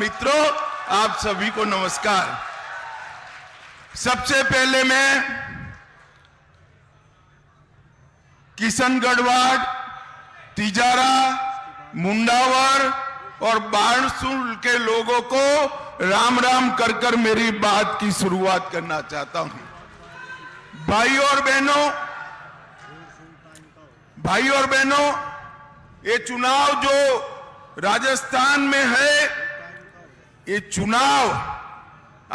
मित्रों, आप सभी को नमस्कार। सबसे पहले मैं किशनगढ़वाड़, तिजारा, मुंडावर और बारसूर के लोगों को राम राम कर कर मेरी बात की शुरुआत करना चाहता हूं। भाइयों और बहनों, ये चुनाव जो राजस्थान में है, ये चुनाव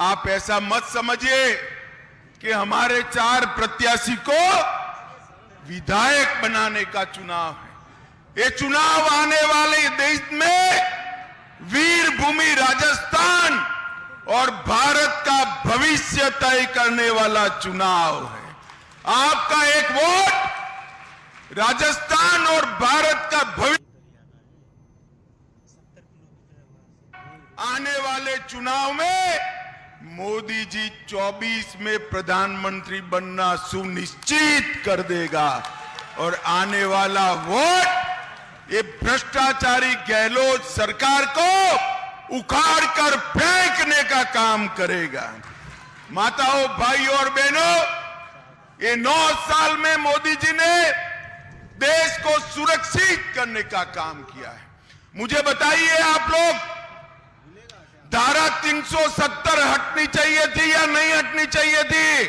आप ऐसा मत समझिए कि हमारे 4 प्रत्याशी को विधायक बनाने का चुनाव है। ये चुनाव आने वाले देश में वीर भूमि राजस्थान और भारत का भविष्य तय करने वाला चुनाव है। आपका एक वोट राजस्थान और भारत का भविष्य आने वाले चुनाव में मोदी जी 24 में प्रधानमंत्री बनना सुनिश्चित कर देगा और आने वाला वोट ये भ्रष्टाचारी गहलोत सरकार को उखाड़ कर फेंकने का काम करेगा। माताओं, भाइयों और बहनों, ये 9 साल में मोदी जी ने देश को सुरक्षित करने का काम किया है। मुझे बताइए, आप लोग, धारा 370 हटनी चाहिए थी या नहीं हटनी चाहिए थी?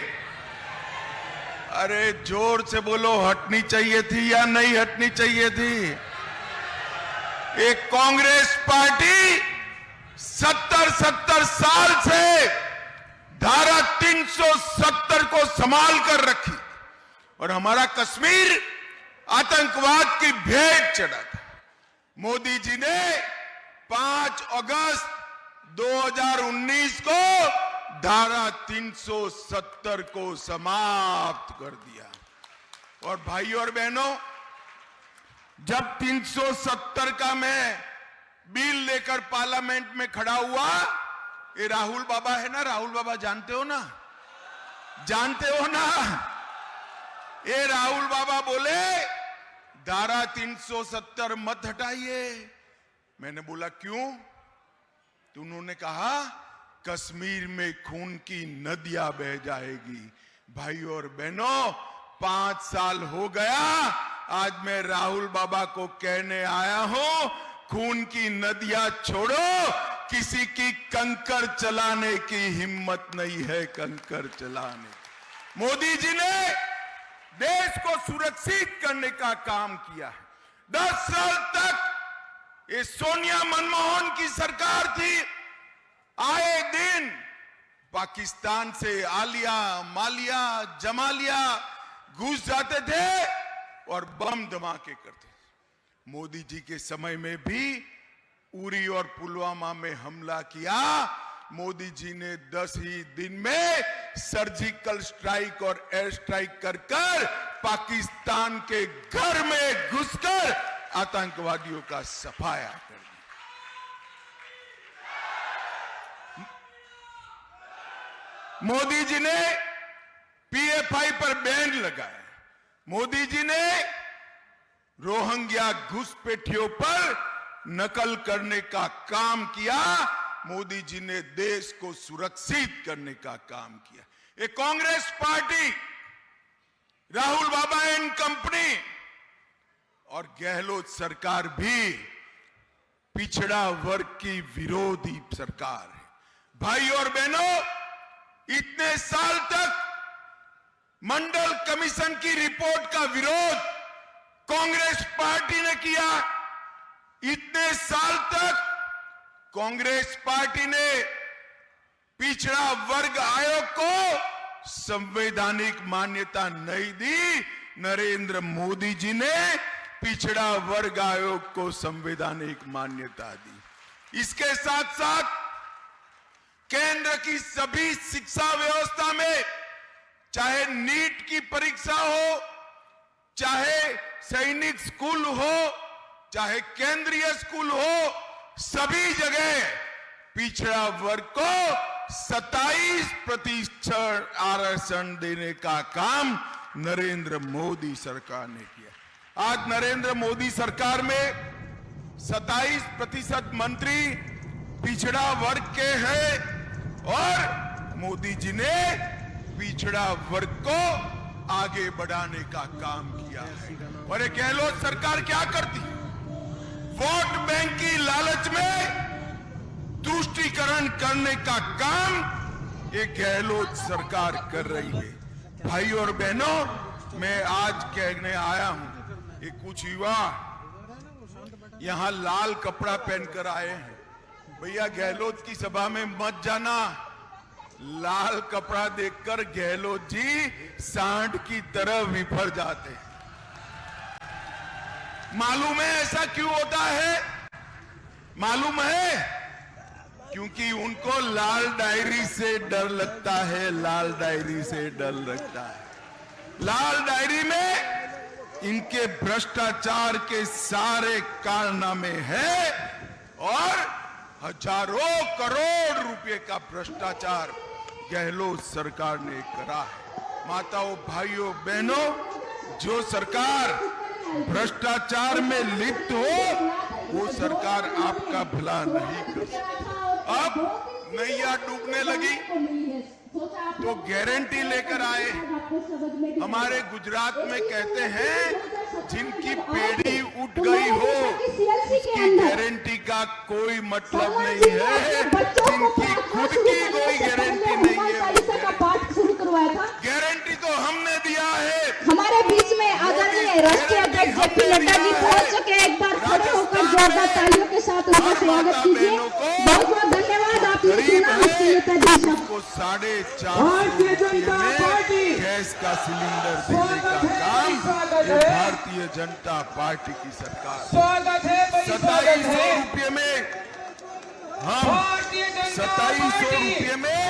अरे जोर से बोलो, हटनी चाहिए थी या नहीं हटनी चाहिए थी? एक कांग्रेस पार्टी 70 साल से धारा 370 को संभाल कर रखी और हमारा कश्मीर आतंकवाद की भेंट चढ़ा था। मोदी जी ने 5 अगस्त 2019 को धारा 370 को समाप्त कर दिया। और भाइयों और बहनों, जब 370 का मैं बिल लेकर पार्लियामेंट में खड़ा हुआ, ये राहुल बाबा है ना, राहुल बाबा जानते हो ना, ये राहुल बाबा बोले धारा 370 मत हटाइए। मैंने बोला क्यों? तो उन्होंने कहा कश्मीर में खून की नदियां बह जाएगी। भाइयों और बहनों, 5 साल हो गया, आज मैं राहुल बाबा को कहने आया हूं, खून की नदियां छोड़ो, किसी की कंकर चलाने की हिम्मत नहीं है, कंकर चलाने। मोदी जी ने देश को सुरक्षित करने का काम किया है। 10 साल तक ये सोनिया मनमोहन की सरकार थी, आए दिन पाकिस्तान से आलिया, मालिया, जमालिया घुस जाते थे और बम धमाके करते थे। मोदी जी के समय में भी उरी और पुलवामा में हमला किया। मोदी जी ने 10 ही दिन में सर्जिकल स्ट्राइक और एयर स्ट्राइक कर पाकिस्तान के घर में घुसकर आतंकवादियों का सफाया कर दिया। मोदी जी ने पीएफआई पर बैन लगाया। मोदी जी ने रोहिंग्या घुसपैठियों पर नकल करने का काम किया। मोदी जी ने देश को सुरक्षित करने का काम किया। ये Congress party, Rahul Baba and company और गहलोत सरकार भी पिछड़ा वर्ग की विरोधी सरकार है। भाई और बहनों, इतने साल तक मंडल कमीशन की रिपोर्ट का विरोध कांग्रेस पार्टी ने किया। इतने साल तक कांग्रेस पार्टी ने पिछड़ा वर्ग आयोग को संवैधानिक मान्यता नहीं दी। नरेंद्र मोदी जी ने पिछड़ा वर्ग आयोग को संवैधानिक मान्यता दी। इसके साथ साथ केंद्र की सभी शिक्षा व्यवस्था में, चाहे नीट की परीक्षा हो, चाहे सैनिक स्कूल हो, चाहे केंद्रीय स्कूल हो, सभी जगह पिछड़ा वर्ग को 27% आरक्षण देने का काम नरेंद्र मोदी सरकार ने किया। आज नरेंद्र मोदी सरकार में 27% मंत्री पिछड़ा वर्ग के हैं और मोदी जी ने पिछड़ा वर्ग को आगे बढ़ाने का काम किया है। और ये गहलोत सरकार क्या करती? वोट बैंक की लालच में तुष्टीकरण करने का काम ये गहलोत सरकार कर रही है। भाई और बहनों, मैं आज कहने आया हूं, ये कुछ युवा यहां लाल कपड़ा पहनकर आए हैं। भैया गहलोत की सभा में मत जाना, लाल कपड़ा देखकर गहलोत जी सांड की तरह विफर जाते हैं। मालूम है ऐसा क्यों होता है? मालूम है? क्योंकि उनको लाल डायरी से डर लगता है, लाल डायरी से डर लगता है। लाल डायरी में इनके भ्रष्टाचार के सारे कारनामे हैं और हजारों करोड़ रुपए का भ्रष्टाचार गहलोत सरकार ने करा है। माताओं, भाइयों, बहनों, जो सरकार भ्रष्टाचार में लिप्त हो वो सरकार आपका भला नहीं कर सकती। अब नैया डूबने लगी तो गारंटी लेकर आए। हमारे गुजरात में कहते हैं जिनकी पेड़ी उठ गई हो उसकी गारंटी का कोई मतलब नहीं है, जिनकी खुद की कोई गारंटी नहीं है। गारंटी तो हमने दिया है। हमारे बीच में आदरणीय राष्ट्रीय अध्यक्ष जेपी नड्डा जी पहुंच चुके हैं। एक बार खड़े होकर जोरदार तालियों के साथ उनका स्वागत कीजिए। बहुत बहुत धन्यवाद। आपने सुना उसके लिए तहदील को 450 गैस का सिलेंडर देने का काम ये भारतीय जनता पार्टी की सरकार। स्वागत है, 2700 रुपये में हम 2700 रुपये में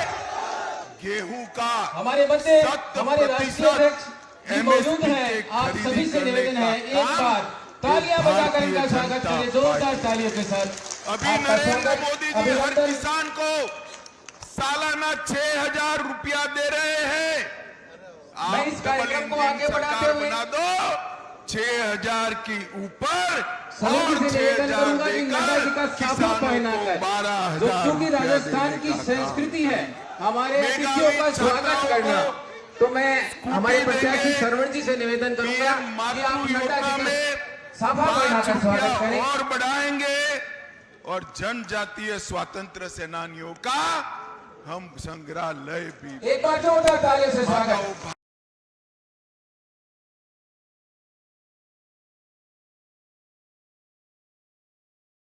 गेहूं का हमारे बच्चे हमारे राष्ट्रीय अध्यक्ष जी मौजूद हैं। आप सभी से निवेदन है एक बार तालियां बजाकर इनका स्वागत करें, जोरदार तालियों के साथ। अभी नरेंद्र मोदी जी हर किसान को सालाना 6000 रुपया दे रहे हैं। मैं इस कार्यक्रम को आगे बढ़ाते हुए बना दो 6000 की ऊपर सभी से निवेदन करूंगा कि नड्डा जी का साफा पहना कर, जो चूंकि राजस्थान की संस्कृति है हमारे अतिथियों का स्वागत करना, तो मैं हमारे प्रत्याशी श्रवण जी से निवेदन करूंगा कि आप नड्डा जी का साफा पहनाकर स्वागत करें। और बढ़ाएंगे और जनजातीय स्वतंत्र सेनानियों का हम संग्रहालय भी। एक बार जोरदार तालियों से स्वागत।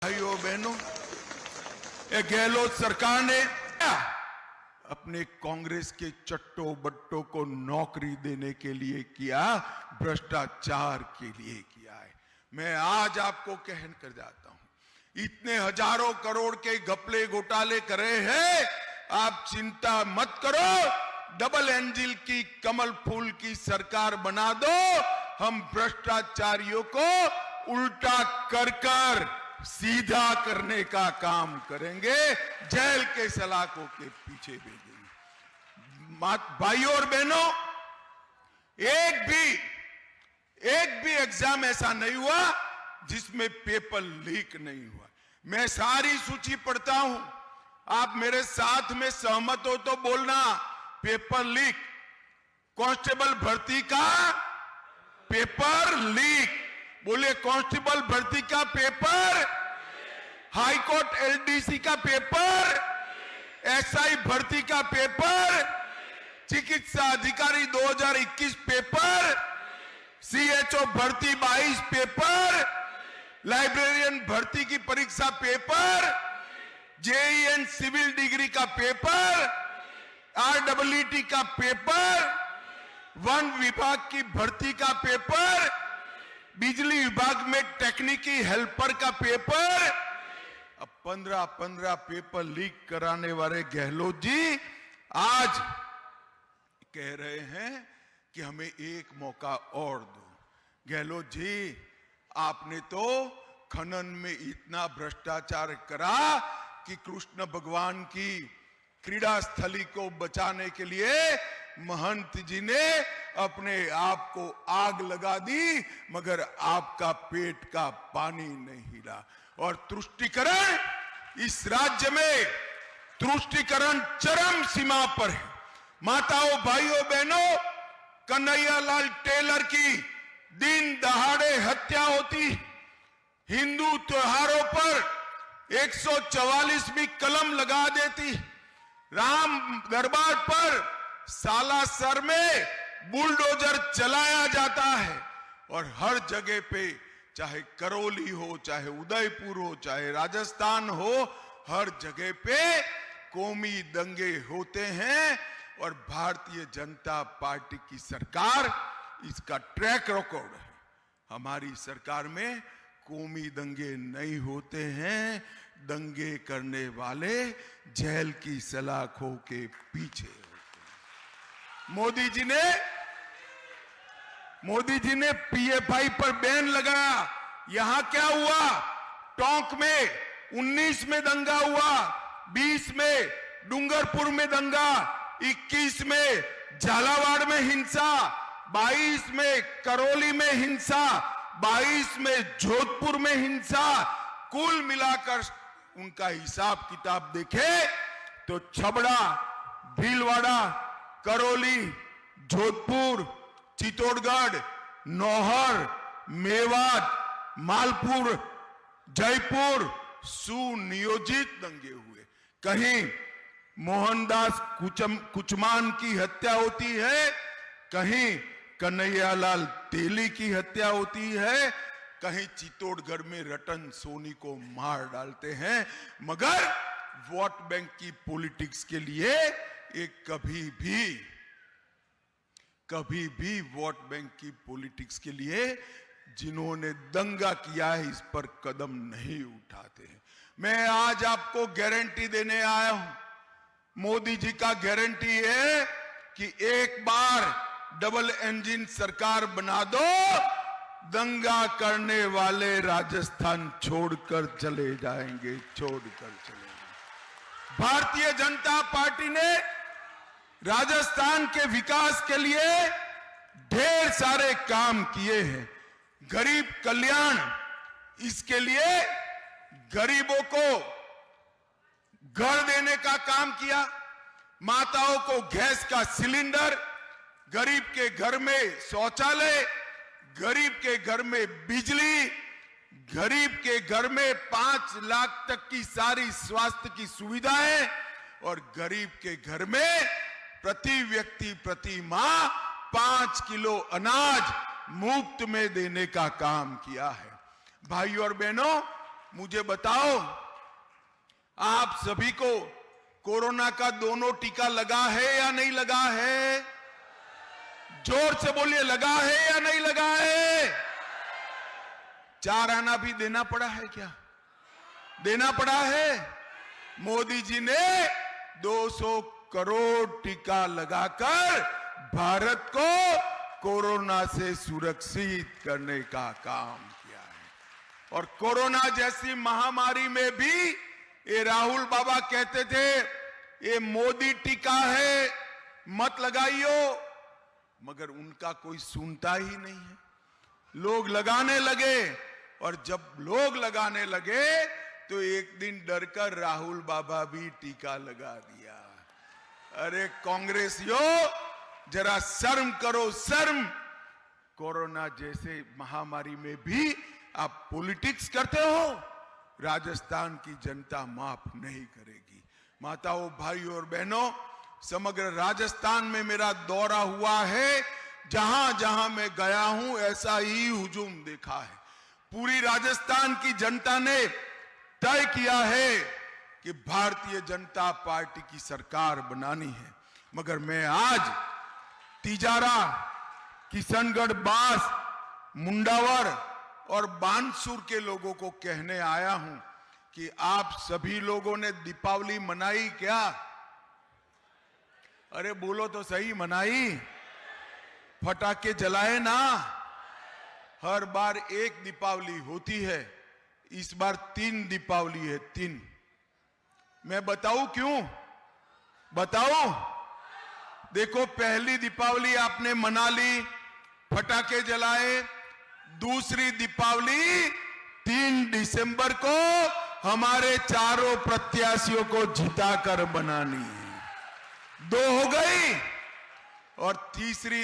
भाइयों बहनों, ये गहलोत सरकार ने अपने कांग्रेस के चट्टो बट्टों को नौकरी देने के लिए किया, भ्रष्टाचार के लिए किया है। मैं आज आपको कहन कर जाता हूं, इतने हजारों करोड़ के घपले घोटाले करे हैं, आप चिंता मत करो। डबल इंजन की कमल फूल की सरकार बना दो। हम भ्रष्टाचारियों को उल्टा कर कर सीधा करने का काम करेंगे, जेल के सलाखों के पीछे भेजेंगे। भाइयों और बहनों, एक भी एग्जाम ऐसा नहीं हुआ जिसमें पेपर लीक नहीं हुआ। मैं सारी सूची पढ़ता हूं, आप मेरे साथ में सहमत हो तो बोलना। पेपर लीक, कांस्टेबल भर्ती का पेपर लीक, बोले कांस्टेबल भर्ती का पेपर, हाई कोर्ट एलडीसी का पेपर, एसआई भर्ती का पेपर, चिकित्सा अधिकारी 2021 पेपर, सीएचओ भर्ती 22 पेपर, लाइब्रेरियन भर्ती की परीक्षा पेपर, जेईएन सिविल डिग्री का पेपर, आरडब्ल्यूटी का पेपर, वन विभाग की भर्ती का पेपर, बिजली विभाग में टेक्निकी हेल्पर का पेपर। अब 15 पेपर लीक कराने वाले गहलोत जी आज कह रहे हैं कि हमें एक मौका और दो। गहलोत जी, आपने तो खनन में इतना भ्रष्टाचार करा कि कृष्ण भगवान की क्रीड़ा स्थली को बचाने के लिए महंत जी ने अपने आप को आग लगा दी, मगर आपका पेट का पानी नहीं हिला। और तुष्टीकरण इस राज्य में तुष्टीकरण चरम सीमा पर है। माताओं, भाइयों, बहनों, कन्हैयालाल टेलर की दिन दहाड़े हत्या होती, हिंदू त्योहारों पर 144वीं कलम लगा देती, राम दरबार पर सालासर में बुलडोजर चलाया जाता है और हर जगह पे, चाहे करौली हो, चाहे उदयपुर हो, चाहे राजस्थान हो, हर जगह पे कौमी दंगे होते हैं। और भारतीय जनता पार्टी की सरकार इसका ट्रैक रिकॉर्ड है। हमारी सरकार में कौमी दंगे नहीं होते हैं, दंगे करने वाले जेल की सलाखों के पीछे होते हैं। मोदी जी ने पीएफआई पर बैन लगाया। यहां क्या हुआ? टोंक में 19 में दंगा हुआ, 20 में डूंगरपुर में दंगा, 21 में झालावाड़ में हिंसा, 22 में करौली में हिंसा, 22 में जोधपुर में हिंसा। कुल मिलाकर उनका हिसाब किताब देखे तो छबड़ा, भीलवाड़ा, करौली, जोधपुर, चित्तौड़गढ़, नौहर, मेवात, मालपुर, जयपुर सुनियोजित दंगे हुए। कहीं मोहनदास कुचमान की हत्या होती है, कहीं कन्हैयालाल तेली की हत्या होती है, कहीं चित्तौड़गढ़ में रतन सोनी को मार डालते हैं। मगर वोट बैंक की पॉलिटिक्स के लिए एक कभी भी वोट बैंक की पॉलिटिक्स के लिए जिन्होंने दंगा किया है, इस पर कदम नहीं उठाते हैं। मैं आज आपको गारंटी देने आया हूं, मोदी जी का गारंटी है कि एक बार डबल इंजन सरकार बना दो, दंगा करने वाले राजस्थान छोड़कर चले जाएंगे। भारतीय जनता पार्टी ने राजस्थान के विकास के लिए ढेर सारे काम किए हैं। गरीब कल्याण, इसके लिए गरीबों को घर देने का काम किया, माताओं को गैस का सिलेंडर, गरीब के घर में शौचालय, गरीब के घर में बिजली, गरीब के घर में 5 लाख तक की सारी स्वास्थ्य की सुविधाएं और गरीब के घर में प्रति व्यक्ति प्रति माह 5 किलो अनाज मुफ्त में देने का काम किया है। भाइयों और बहनों, मुझे बताओ, आप सभी को कोरोना का दोनों टीका लगा है या नहीं लगा है? जोर से बोलिए, लगा है या नहीं लगा है? 4 आना भी देना पड़ा है क्या? देना पड़ा है। मोदी जी ने 200 करोड़ टीका लगाकर भारत को कोरोना से सुरक्षित करने का काम किया है। और कोरोना जैसी महामारी में भी ये राहुल बाबा कहते थे ये मोदी टीका है, मत लगाइयो, मगर उनका कोई सुनता ही नहीं है। लोग लगाने लगे और जब लोग लगाने लगे तो एक दिन डरकर राहुल बाबा भी टीका लगा दिया। अरे कांग्रेसियों, जरा शर्म करो, शर्म। कोरोना जैसे महामारी में भी आप पॉलिटिक्स करते हो। राजस्थान की जनता माफ नहीं करेगी। माताओं, भाइयों और बहनों, समग्र राजस्थान में मेरा दौरा हुआ है। जहां जहां मैं गया हूं ऐसा ही हुजूम देखा है। पूरी राजस्थान की जनता ने तय किया है कि भारतीय जनता पार्टी की सरकार बनानी है। मगर मैं आज तिजारा, किशनगढ़, बास, मुंडावर और बानसूर के लोगों को कहने आया हूं कि आप सभी लोगों ने दीपावली मनाई क्या? अरे बोलो तो सही, मनाई? फटाके जलाए ना? हर बार एक दीपावली होती है, इस बार 3 दीपावली है, 3। मैं बताऊं क्यों? बताओ। देखो, पहली दीपावली आपने मना ली, फटाके जलाए। दूसरी दीपावली 3 दिसंबर को हमारे चारों प्रत्याशियों को जिताकर बनानी है। 2 हो गई। और तीसरी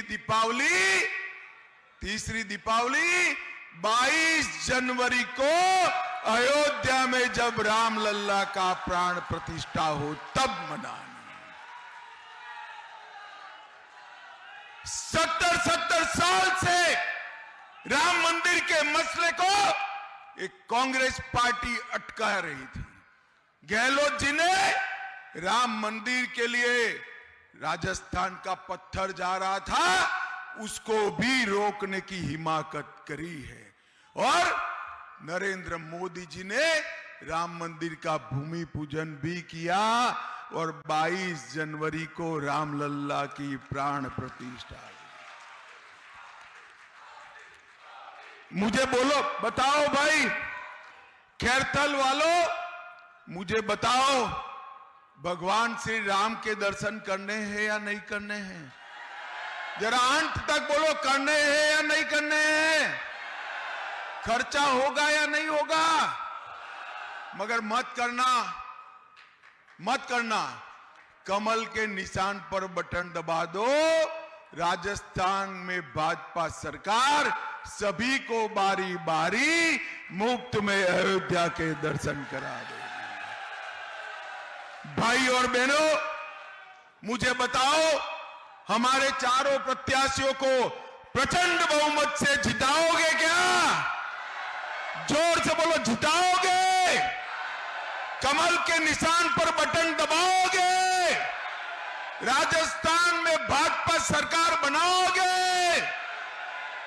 दीपावली 22 जनवरी को अयोध्या में जब रामलल्ला का प्राण प्रतिष्ठा हो तब मनानी। 70 साल से राम मंदिर के मसले को एक कांग्रेस पार्टी अटका रही थी। गहलोत जी ने राम मंदिर के लिए राजस्थान का पत्थर जा रहा था, उसको भी रोकने की हिमाकत करी है। और नरेंद्र मोदी जी ने राम मंदिर का भूमि पूजन भी किया और 22 जनवरी को रामलल्ला की प्राण प्रतिष्ठा। मुझे बोलो, बताओ भाई खैरथल वालों, मुझे बताओ भगवान श्री राम के दर्शन करने हैं या नहीं करने हैं? जरा अंत तक बोलो, करने हैं या नहीं करने हैं? खर्चा होगा या नहीं होगा? मगर मत करना, कमल के निशान पर बटन दबा दो। राजस्थान में भाजपा सरकार सभी को बारी बारी मुफ्त में अयोध्या के दर्शन करा देगी। भाई और बहनों, मुझे बताओ, हमारे चारों प्रत्याशियों को प्रचंड बहुमत से जिताओगे क्या? जोर से बोलो, जिताओगे? कमल के निशान पर बटन दबाओगे? राजस्थान में भाजपा सरकार बनाओगे?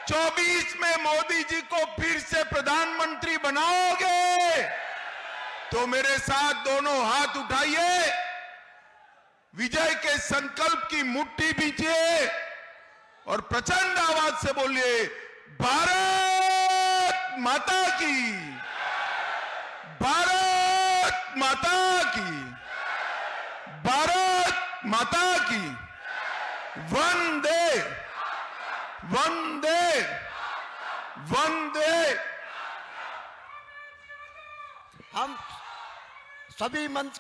24 में मोदी जी को फिर से प्रधानमंत्री बनाओगे? तो मेरे साथ दोनों हाथ उठाइए, विजय के संकल्प की मुट्ठी बीजिए और प्रचंड आवाज से बोलिए, भारत माता की, भारत माता की, भारत माता की। वंदे वंदे वंदे। हम सभी मंच